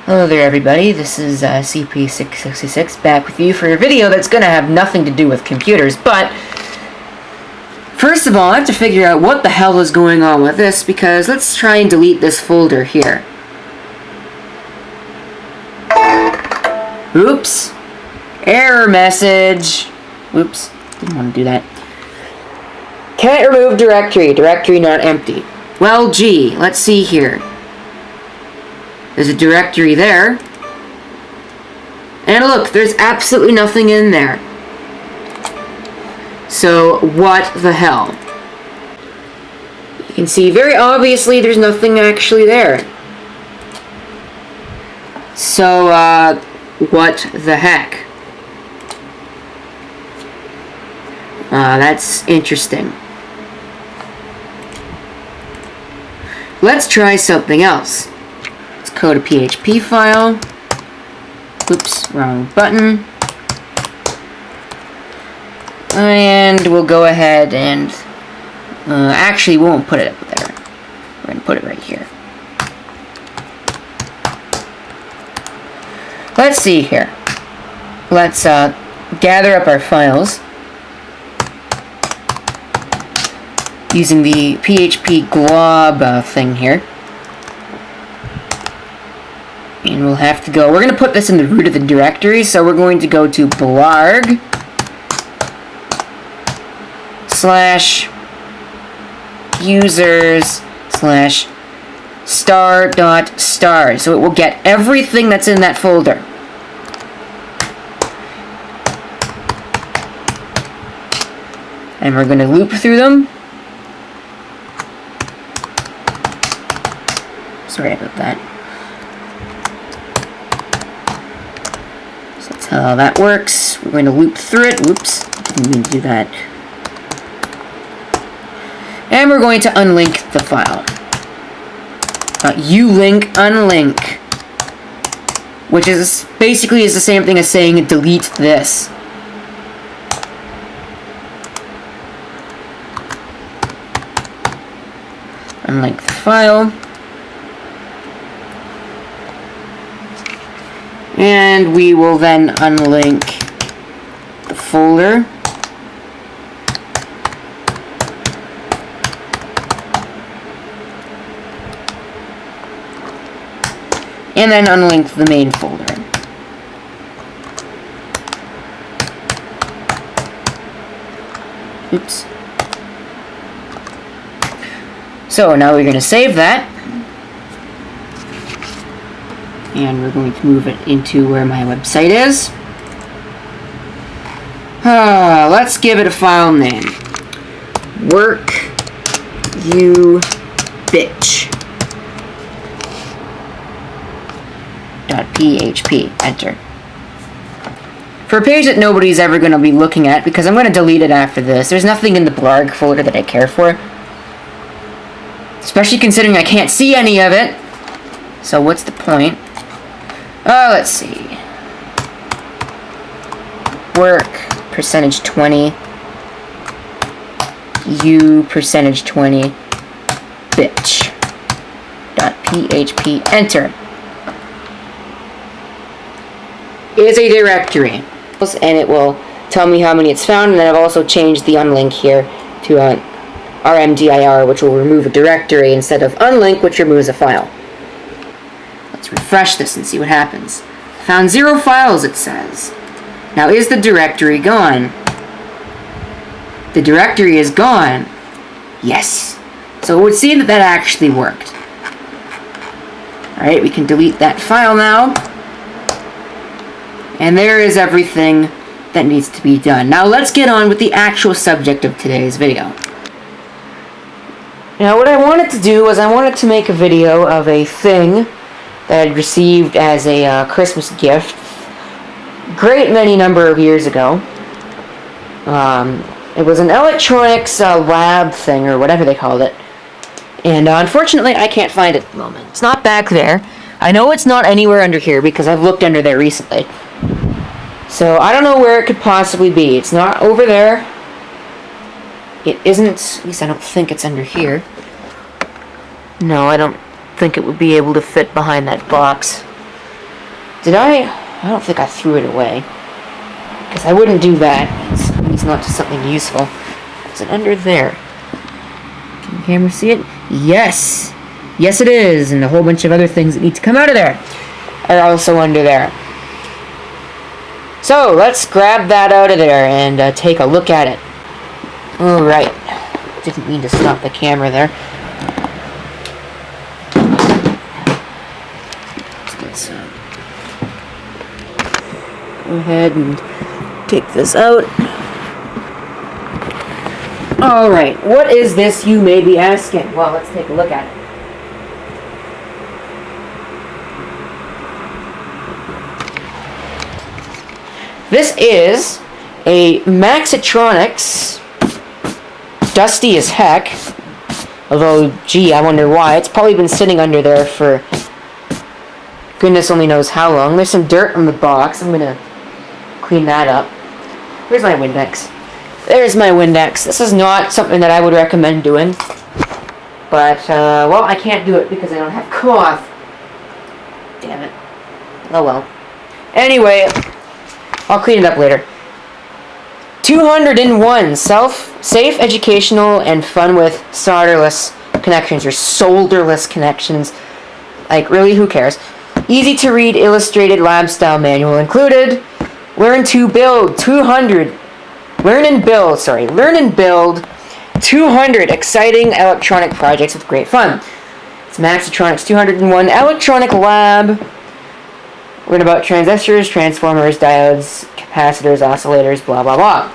Hello there everybody, this is CP666 back with you for a video that's going to have nothing to do with computers, but first of all I have to figure out what the hell is going on with this, because let's try and delete this folder here. Oops! Error message! Oops, didn't want to do that. Can't remove directory, directory not empty. Well gee, let's see here. There's a directory there. And look, there's absolutely nothing in there. So, what the hell? You can see very obviously there's nothing actually there. So, what the heck? That's interesting. Let's try something else. Code a PHP file. Oops, wrong button. And we'll go ahead and actually we won't put it up there. We're going to put it right here. Let's see here. Let's gather up our files using the PHP glob thing here. And we'll have to go, we're going to put this in the root of the directory, so we're going to go to blarg /users/star.star. So it will get everything that's in that folder. And we're going to loop through them. Sorry about that. So that's how that works. We're going to loop through it. Whoops, didn't mean to do that. And we're going to unlink the file. Ulink unlink, which is basically is the same thing as saying delete this. Unlink the file. And we will then unlink the folder. And then unlink the main folder. Oops. So now we're going to save that. And we're going to move it into where my website is. Let's give it a file name. Work you bitch. .php. Enter. For a page that nobody's ever going to be looking at, because I'm going to delete it after this. There's nothing in the blarg folder that I care for. Especially considering I can't see any of it. So what's the point? Let's see. Work %20 you %20 bitch .php. Enter. Is a directory, and it will tell me how many it's found. And then I've also changed the unlink here to rmdir, which will remove a directory instead of unlink, which removes a file. Let's refresh this and see what happens. Found 0 files, it says. Now, is the directory gone? The directory is gone. Yes. So it would seem that that actually worked. Alright, we can delete that file now. And there is everything that needs to be done. Now let's get on with the actual subject of today's video. Now what I wanted to do was I wanted to make a video of a thing that I'd received as a Christmas gift great many number of years ago. It was an electronics lab thing, or whatever they called it. And unfortunately I can't find it at the moment. It's not back there. I know it's not anywhere under here because I've looked under there recently. So I don't know where it could possibly be. It's not over there. It isn't, at least I don't think it's under here. No, I don't think it would be able to fit behind that box. Did I? I don't think I threw it away. Because I wouldn't do that. It's not just something useful. Is it under there? Can the camera see it? Yes! Yes it is! And a whole bunch of other things that need to come out of there are also under there. So, let's grab that out of there and take a look at it. Alright. Didn't mean to stop the camera there. Let's go ahead and take this out. Alright, what is this, you may be asking? Well, let's take a look at it. This is a Maxitronics, dusty as heck, although, gee, I wonder why. It's probably been sitting under there for goodness only knows how long. There's some dirt on the box. I'm gonna clean that up. Where's my Windex? There's my Windex. This is not something that I would recommend doing, but, well, I can't do it because I don't have cloth. Damn it. Oh well. Anyway, I'll clean it up later. 201 safe, educational, and fun with solderless connections, or solderless connections. Like, really, who cares? Easy to read, illustrated lab style manual included. Learn and build 200 exciting electronic projects with great fun. It's Maxitronics 201 Electronic Lab. Learn about transistors, transformers, diodes, capacitors, oscillators, blah, blah, blah.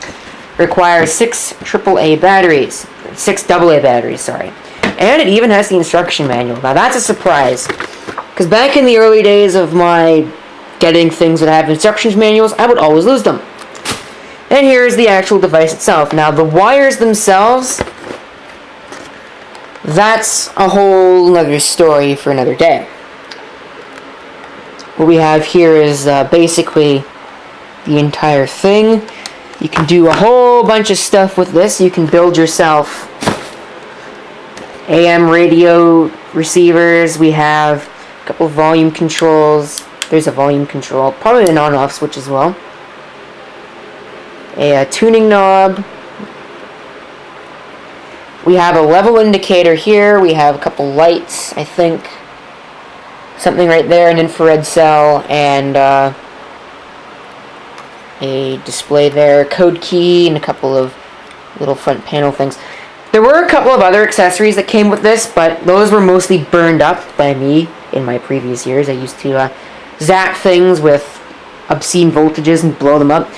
Requires 6 AA batteries. 6 AA batteries, sorry. And it even has the instruction manual. Now, that's a surprise. Because back in the early days of my getting things that have instructions manuals, I would always lose them. And here's the actual device itself. Now, the wires themselves, that's a whole other story for another day. What we have here is basically the entire thing. You can do a whole bunch of stuff with this. You can build yourself AM radio receivers. We have a couple volume controls. There's a volume control, probably an on-off switch as well. A tuning knob. We have a level indicator here. We have a couple lights, I think. Something right there, an infrared cell, and a display there, code key, and a couple of little front panel things. There were a couple of other accessories that came with this, but those were mostly burned up by me in my previous years. I used to zap things with obscene voltages and blow them up.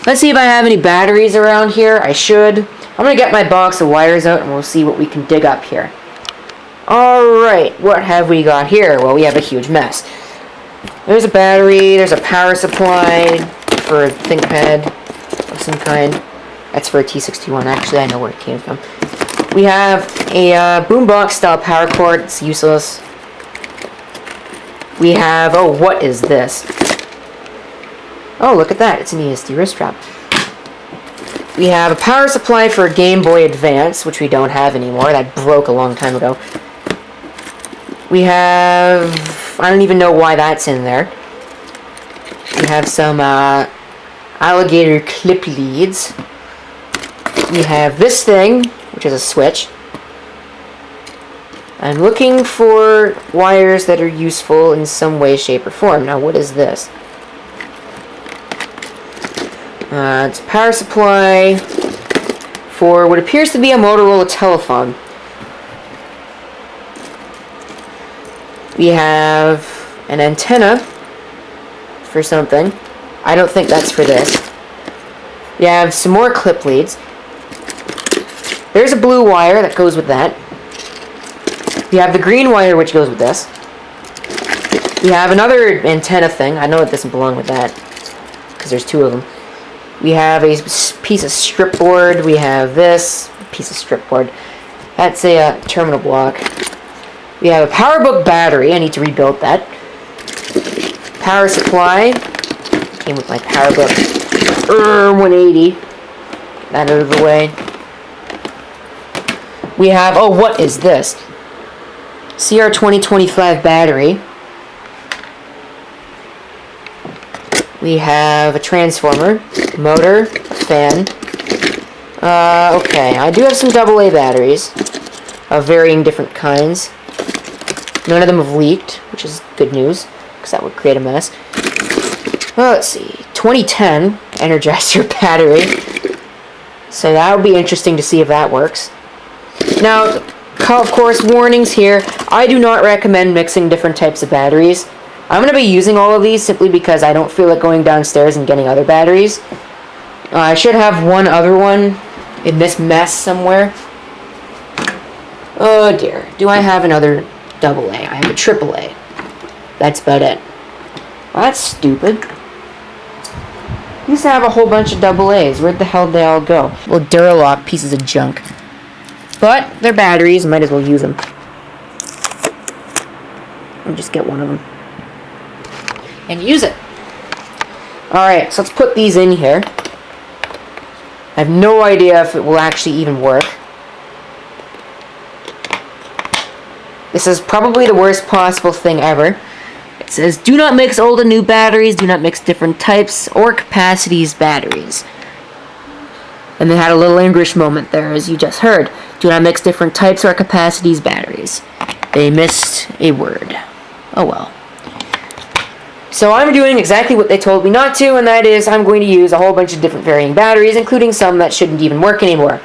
Let's see if I have any batteries around here. I should. I'm going to get my box of wires out and we'll see what we can dig up here. Alright, what have we got here? Well, we have a huge mess. There's a battery, there's a power supply for a ThinkPad of some kind. That's for a T621, actually, I know where it came from. We have a boombox style power cord, it's useless. We have, oh, what is this? Oh, look at that, it's an ESD wrist strap. We have a power supply for a Game Boy Advance, which we don't have anymore, that broke a long time ago. We have, I don't even know why that's in there. We have some alligator clip leads. We have this thing, which is a switch. I'm looking for wires that are useful in some way, shape, or form. Now, what is this? It's a power supply for what appears to be a Motorola telephone. We have an antenna for something. I don't think that's for this. We have some more clip leads. There's a blue wire that goes with that. We have the green wire which goes with this. We have another antenna thing. I know it doesn't belong with that because there's two of them. We have a piece of strip board. We have this piece of strip board. That's a terminal block. We have a PowerBook battery. I need to rebuild that. Power supply. Came with my PowerBook 180. Get that out of the way. We have, oh, what is this? CR2025 battery. We have a transformer, motor, a fan. Okay, I do have some AA batteries of varying different kinds. None of them have leaked, which is good news, because that would create a mess. Well, let's see. 2010 Energizer battery. So that would be interesting to see if that works. Now, of course, warnings here. I do not recommend mixing different types of batteries. I'm going to be using all of these simply because I don't feel like going downstairs and getting other batteries. I should have one other one in this mess somewhere. Oh dear. Do I have another AA? I have a AAA. That's about it. Well, that's stupid. I used to have a whole bunch of AA's. Where'd the hell did they all go? Well, Duralock pieces of junk. But they're batteries. Might as well use them. I'll just get one of them. And use it. Alright, so let's put these in here. I have no idea if it will actually even work. This is probably the worst possible thing ever. It says, do not mix old and new batteries, do not mix different types or capacities batteries. And they had a little English moment there, as you just heard. Do not mix different types or capacities batteries. They missed a word. Oh well. So I'm doing exactly what they told me not to, and that is I'm going to use a whole bunch of different varying batteries, including some that shouldn't even work anymore.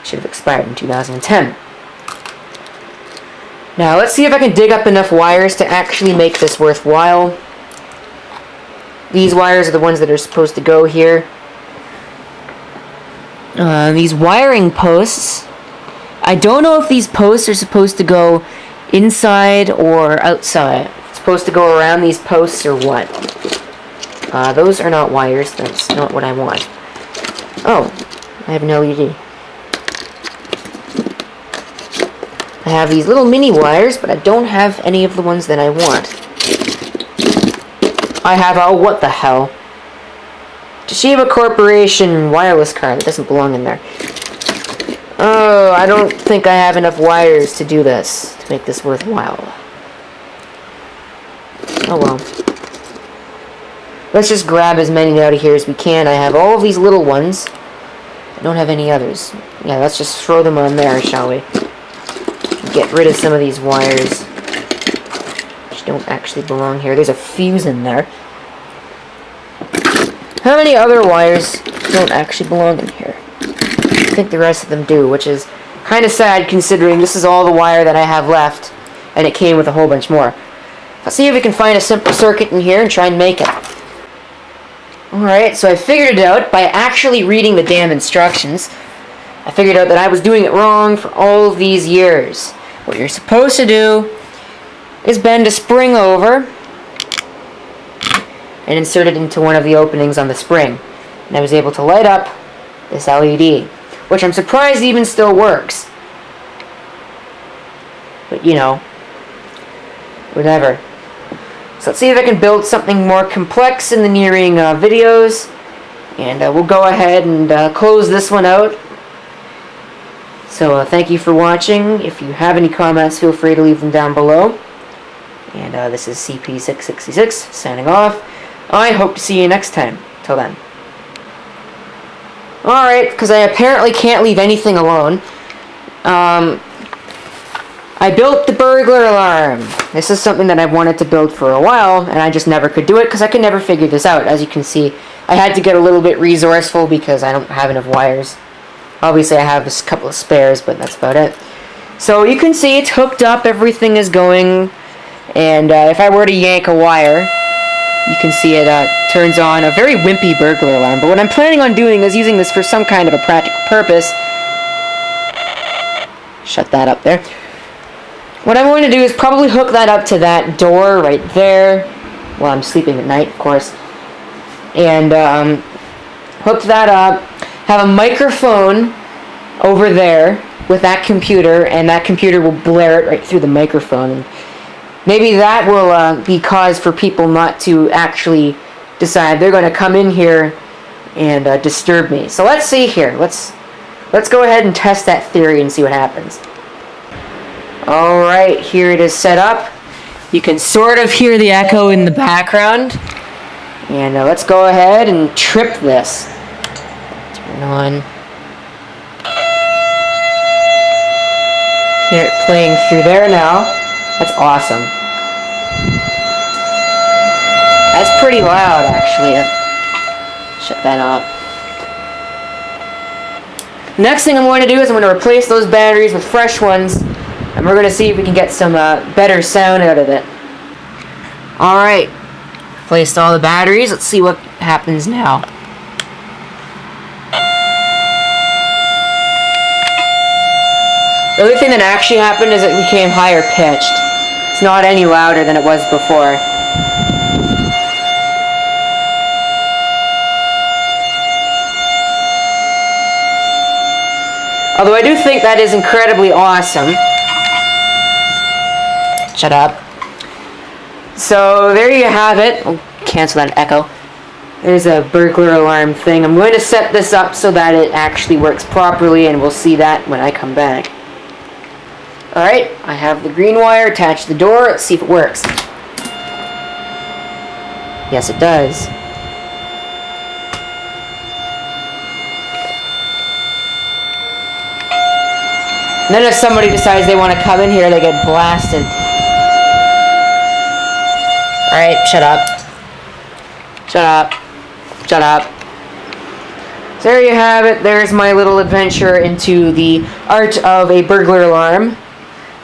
Should have expired in 2010. Now, let's see if I can dig up enough wires to actually make this worthwhile. These wires are the ones that are supposed to go here. These wiring posts, I don't know if these posts are supposed to go inside or outside. It's supposed to go around these posts or what? Those are not wires. That's not what I want. Oh, I have an LED. I have these little mini wires, but I don't have any of the ones that I want. I have, oh, what the hell? Toshiba Corporation wireless card. It doesn't belong in there. Oh, I don't think I have enough wires to do this, to make this worthwhile. Oh well. Let's just grab as many out of here as we can. I have all of these little ones. I don't have any others. Yeah, let's just throw them on there, shall we? Get rid of some of these wires, which don't actually belong here. There's a fuse in there. How many other wires don't actually belong in here? I think the rest of them do, which is kind of sad considering this is all the wire that I have left, and it came with a whole bunch more. Let's see if we can find a simple circuit in here and try and make it. Alright, so I figured it out by actually reading the damn instructions. I figured out that I was doing it wrong for all of these years. What you're supposed to do is bend a spring over and insert it into one of the openings on the spring. And I was able to light up this LED, which I'm surprised even still works. But you know, whatever. So let's see if I can build something more complex in the nearing videos. And we'll go ahead and close this one out. So thank you for watching. If you have any comments, feel free to leave them down below. And this is CP666 signing off. I hope to see you next time. Till then. Alright, because I apparently can't leave anything alone. I built the burglar alarm. This is something that I've wanted to build for a while, and I just never could do it because I could never figure this out. As you can see, I had to get a little bit resourceful because I don't have enough wires. Obviously, I have a couple of spares, but that's about it. So you can see it's hooked up, everything is going, and if I were to yank a wire, you can see it turns on a very wimpy burglar alarm. But what I'm planning on doing is using this for some kind of a practical purpose. Shut that up there. What I'm going to do is probably hook that up to that door right there, while I'm sleeping at night, of course. And hook that up, have a microphone over there with that computer, and that computer will blare it right through the microphone. And maybe that will be cause for people not to actually decide they're going to come in here and disturb me. So let's see here. Let's go ahead and test that theory and see what happens. Alright, here it is set up. You can sort of hear the echo in the background. And let's go ahead and trip this. Turn on. Hear it playing through there now. That's awesome. That's pretty loud, actually. Shut that off. Next thing I'm going to do is I'm going to replace those batteries with fresh ones, and we're going to see if we can get some better sound out of it. Alright, replaced all the batteries. Let's see what happens now. The only thing that actually happened is it became higher pitched. It's not any louder than it was before. Although I do think that is incredibly awesome. Shut up. So there you have it. I'll cancel that echo. There's a burglar alarm thing. I'm going to set this up so that it actually works properly, and we'll see that when I come back. Alright, I have the green wire attached to the door. Let's see if it works. Yes, it does. And then if somebody decides they want to come in here, they get blasted. Alright, shut up. Shut up. Shut up. So there you have it. There's my little adventure into the art of a burglar alarm.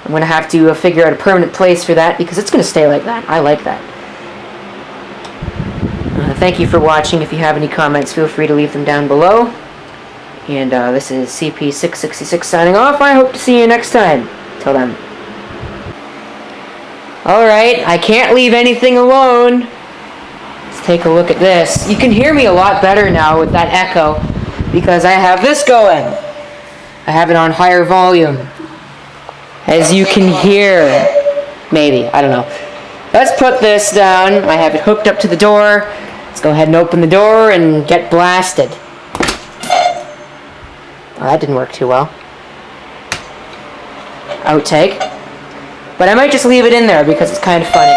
I'm going to have to figure out a permanent place for that because it's going to stay like that. I like that. Thank you for watching. If you have any comments, feel free to leave them down below. And this is CP666 signing off. I hope to see you next time. Till then. Alright, I can't leave anything alone. Let's take a look at this. You can hear me a lot better now with that echo because I have this going. I have it on higher volume. As you can hear. Maybe, I don't know. Let's put this down. I have it hooked up to the door. Let's go ahead and open the door and get blasted. Oh, that didn't work too well. Outtake. But I might just leave it in there because it's kind of funny.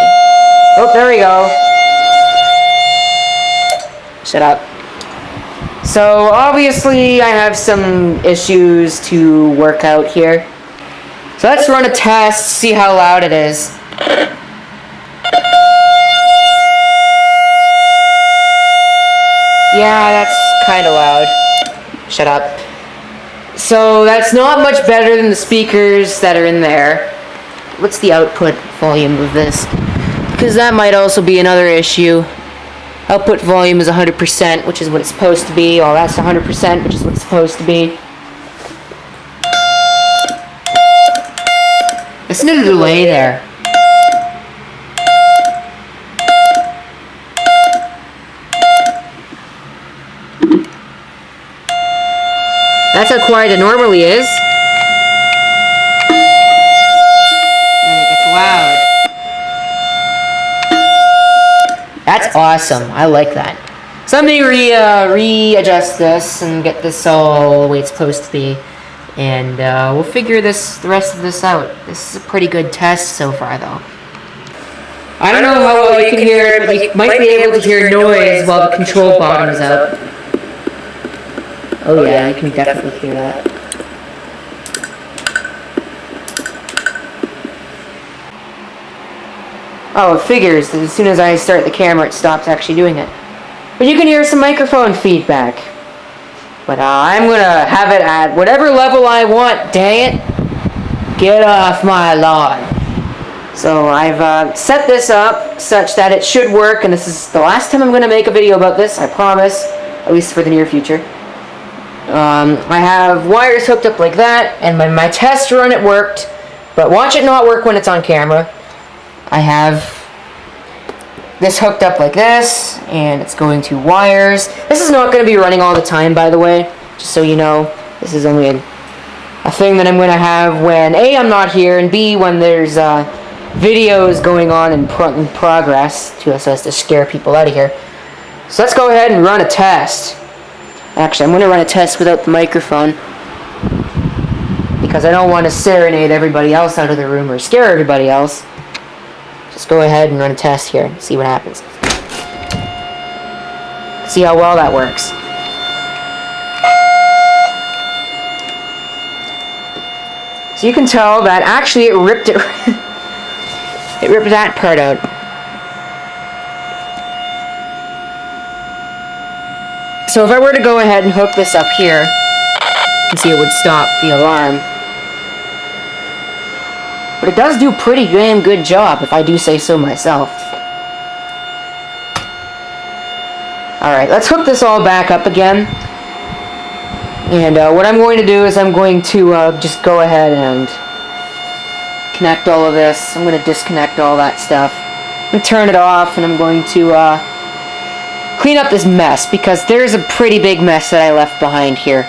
Oh, there we go. Shut up. So, obviously, I have some issues to work out here. So let's run a test, see how loud it is. Yeah, that's kind of loud. Shut up. So that's not much better than the speakers that are in there. What's the output volume of this? Because that might also be another issue. Output volume is 100%, which is what it's supposed to be. Oh, that's 100%, which is what it's supposed to be. Listen to the delay there. That's how quiet it normally is. And it gets loud. That's awesome. I like that. So let me readjust this and get this all the way it's supposed to be. And we'll figure the rest of this out. This is a pretty good test so far, though. I don't know how well you can hear it, but you might be able to hear noise while the control bottom is out. Oh yeah, I can definitely hear that. Oh, it figures that as soon as I start the camera, it stops actually doing it. But you can hear some microphone feedback. But I'm gonna have it at whatever level I want, dang it. Get off my lawn. So I've set this up such that it should work, and this is the last time I'm gonna make a video about this, I promise, at least for the near future. I have wires hooked up like that, and my test run it worked, but watch it not work when it's on camera. I have this hooked up like this, and it's going to wires. This is not going to be running all the time, by the way, just so you know. This is only a thing that I'm going to have when A, I'm not here, and B, when there's videos going on in progress, so as to scare people out of here. So let's go ahead and run a test. Actually, I'm going to run a test without the microphone because I don't want to serenade everybody else out of the room or scare everybody else. Just go ahead and run a test here and see what happens. See how well that works. So you can tell that actually it ripped it. It ripped that part out. So if I were to go ahead and hook this up here, you can see it would stop the alarm. But it does do a pretty damn good job, if I do say so myself. Alright, let's hook this all back up again. And what I'm going to do is I'm going to just go ahead and connect all of this. I'm going to disconnect all that stuff. I'm going to turn it off, and I'm going to clean up this mess, because there's a pretty big mess that I left behind here.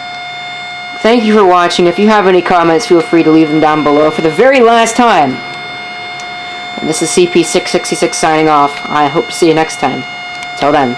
Thank you for watching. If you have any comments, feel free to leave them down below for the very last time. And this is CP666 signing off. I hope to see you next time. Till then.